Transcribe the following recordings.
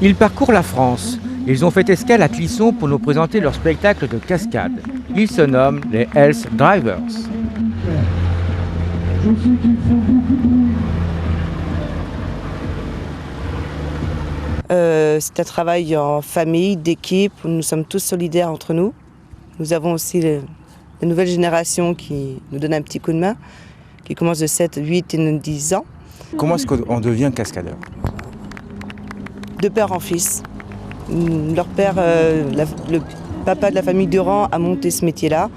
Ils parcourent la France. Ils ont fait escale à Clisson pour nous présenter leur spectacle de cascade. Ils se nomment les Hells Drivers. C'est un travail en famille, d'équipe, où nous sommes tous solidaires entre nous. Nous avons aussi la nouvelle génération qui nous donne un petit coup de main, qui commence de 7, 8 et 10 ans. Comment est-ce qu'on devient cascadeur? De père en fils. Leur père, le papa de la famille Durand, a monté ce métier-là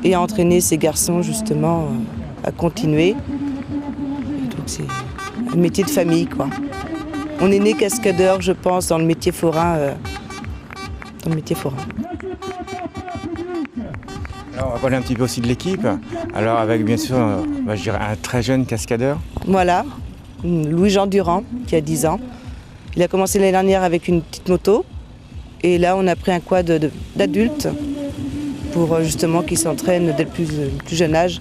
et a entraîné ses garçons justement à continuer. Et donc c'est un métier de famille, quoi. On est né cascadeur, je pense, dans le métier forain. Alors, on va parler un petit peu aussi de l'équipe. Alors avec bien sûr, je dirais un très jeune cascadeur. Voilà, Louis-Jean Durand, qui a 10 ans. Il a commencé l'année dernière avec une petite moto. Et là, on a pris un quad d'adultes pour justement qu'il s'entraîne dès le plus jeune âge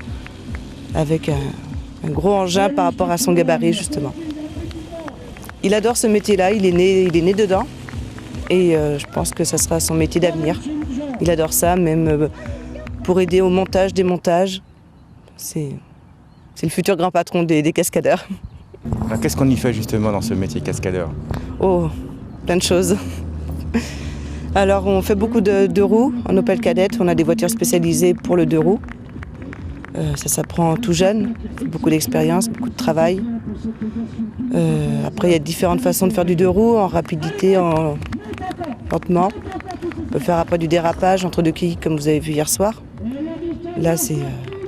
avec un gros engin par rapport à son gabarit, justement. Il adore ce métier-là, il est né dedans. Et je pense que ça sera son métier d'avenir. Il adore ça, même pour aider au montage, démontage. C'est le futur grand patron des cascadeurs. Alors, qu'est-ce qu'on y fait justement dans ce métier cascadeur? Oh, plein de choses. Alors on fait beaucoup de deux roues en Opel Kadett, on a des voitures spécialisées pour le deux roues. Ça s'apprend tout jeune, beaucoup d'expérience, beaucoup de travail. Après il y a différentes façons de faire du deux roues, en rapidité, en lentement. On peut faire après du dérapage entre deux quilles comme vous avez vu hier soir. Là c'est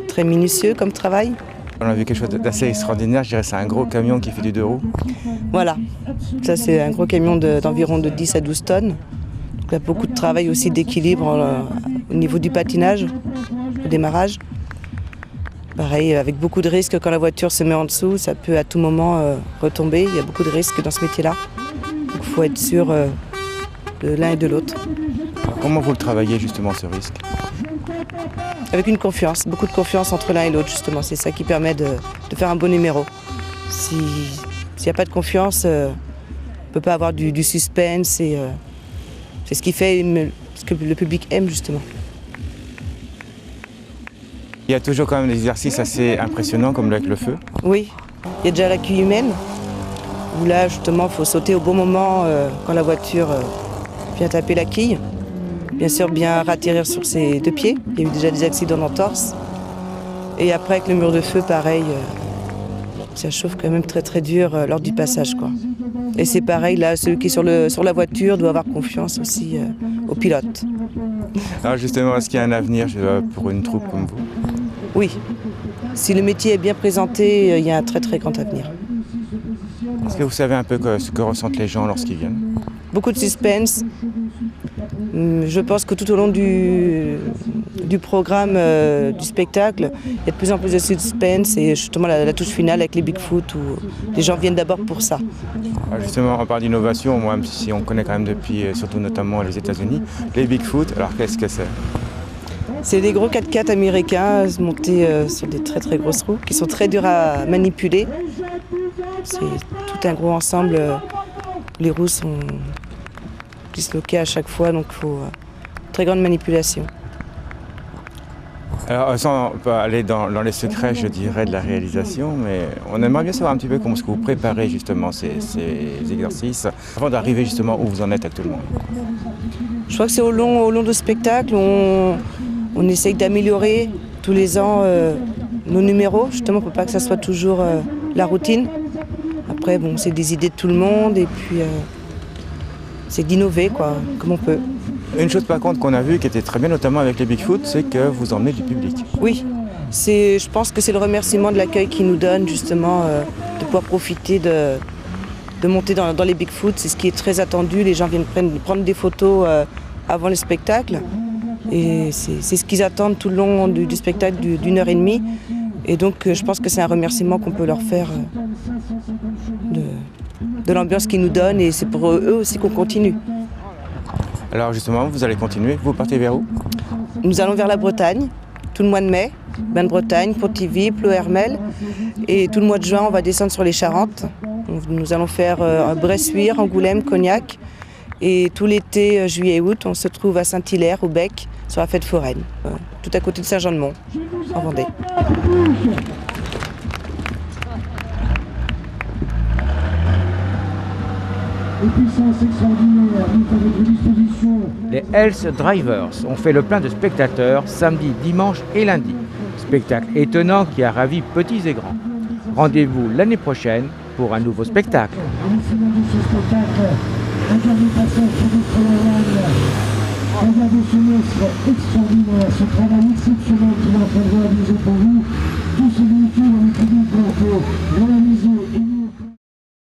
très minutieux comme travail. On a vu quelque chose d'assez extraordinaire, je dirais c'est un gros camion qui fait du deux roues. Voilà, ça c'est un gros camion d'environ de 10 à 12 tonnes. Donc, il y a beaucoup de travail aussi d'équilibre au niveau du patinage, au démarrage. Pareil, avec beaucoup de risques quand la voiture se met en dessous, ça peut à tout moment retomber. Il y a beaucoup de risques dans ce métier-là. Donc il faut être sûr de l'un et de l'autre. Comment vous le travaillez justement ce risque? Avec une confiance, beaucoup de confiance entre l'un et l'autre justement. C'est ça qui permet de faire un bon numéro. S'il n'y a pas de confiance, on ne peut pas avoir du suspense. C'est ce qui fait ce que le public aime justement. Il y a toujours quand même des exercices assez impressionnants comme avec le feu. Oui, il y a déjà la quille humaine, où là justement il faut sauter au bon moment quand la voiture vient taper la quille. Bien sûr bien ratterrir sur ses deux pieds, il y a eu déjà des accidents d'entorse. Et après avec le mur de feu pareil, ça chauffe quand même très très dur lors du passage, quoi. Et c'est pareil là, celui qui est sur la voiture doit avoir confiance aussi au pilote. Alors justement, est-ce qu'il y a un avenir pour une troupe comme vous? Oui, si le métier est bien présenté, il y a un très très grand avenir. Est-ce que vous savez un peu ce que ressentent les gens lorsqu'ils viennent? Beaucoup de suspense. Je pense que tout au long du programme du spectacle, il y a de plus en plus de suspense et justement la touche finale avec les Bigfoot où les gens viennent d'abord pour ça. Alors justement, on parle d'innovation, même si on connaît quand même depuis, surtout notamment les États-Unis, les Bigfoot, alors qu'est-ce que c'est? C'est des gros 4x4 américains montés sur des très très grosses roues qui sont très durs à manipuler. C'est tout un gros ensemble. Les roues sont disloquées à chaque fois, donc il faut très grande manipulation. Alors sans aller dans les secrets, je dirais, de la réalisation, mais on aimerait bien savoir un petit peu comment est-ce que vous préparez justement ces exercices avant d'arriver justement où vous en êtes actuellement. Je crois que c'est au long du spectacle, on essaye d'améliorer tous les ans nos numéros, justement pour pas que ça soit toujours la routine. Après, bon, c'est des idées de tout le monde et puis c'est d'innover, quoi, comme on peut. Une chose par contre qu'on a vue qui était très bien, notamment avec les Bigfoot, c'est que vous emmenez du public. Oui, je pense que c'est le remerciement de l'accueil qu'ils nous donnent justement de pouvoir profiter de monter dans les Bigfoot. C'est ce qui est très attendu, les gens viennent prendre des photos avant le spectacle. Et c'est ce qu'ils attendent tout le long du spectacle d'une heure et demie. Et donc je pense que c'est un remerciement qu'on peut leur faire de l'ambiance qu'ils nous donnent et c'est pour eux aussi qu'on continue. Alors justement, vous allez continuer, vous partez vers où? Nous allons vers la Bretagne, tout le mois de mai, Bain de Bretagne, Pontivy, Ploërmel. Et tout le mois de juin, on va descendre sur les Charentes. Nous allons faire Bressuire, Angoulême, Cognac. Et tout l'été, juillet et août, on se trouve à Saint-Hilaire, au Bec, sur la fête foraine, tout à côté de Saint-Jean-de-Mont, en Vendée. Les Hells Drivers ont fait le plein de spectateurs samedi, dimanche et lundi. Spectacle étonnant qui a ravi petits et grands. Rendez-vous l'année prochaine pour un nouveau spectacle. Regardez ce monstre extraordinaire, ce travail exceptionnel qu'il est en train de réaliser pour vous. Tous ces véhicules ont le public pour réaliser